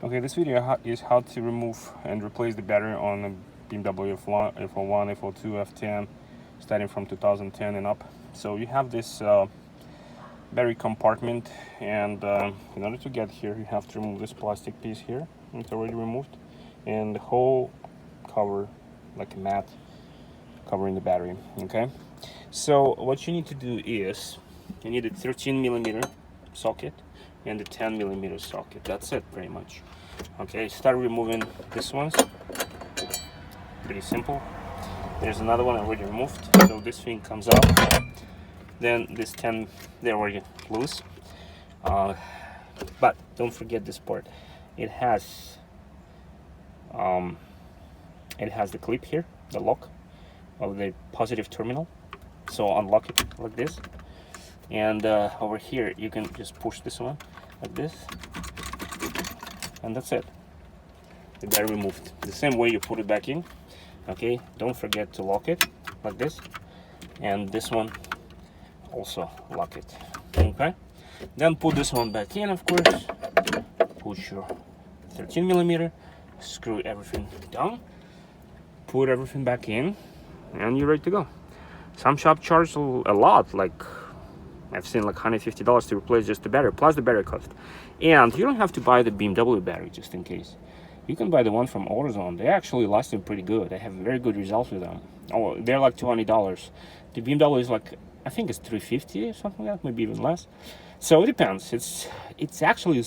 Okay, this video is how to remove and replace the battery on a BMW F1, F01, F02, F10, starting from 2010 and up. So you have this battery compartment, and in order to get here, you have to remove this plastic piece here. It's already removed, and the whole cover, like a mat, covering the battery. Okay, so what you need to do is you need a 13mm socket and a 10mm socket. That's it, pretty much. Okay, start removing this ones. Pretty simple. There's another one already removed, so this thing comes out. Then this 10, they're already loose. But don't forget this part. It has the clip here, the lock of the positive terminal. So unlock it like this, and over here you can just push this one like this, and that's it. The battery removed. The same way you put it back in. Okay, don't forget to lock it like this, and this one also lock it. Okay, then put this one back in, of course. Push your 13mm, screw everything down, put everything back in, and you're ready to go. Some shop charge a lot, like I've seen like $150 to replace just the battery, plus the battery cost. And you don't have to buy the BMW battery just in case. You can buy the one from AutoZone. They actually lasting pretty good. I have very good results with them. Oh, they're like $20. The BMW is like, I think it's $350 or something like that, maybe even less. So it depends. It's actually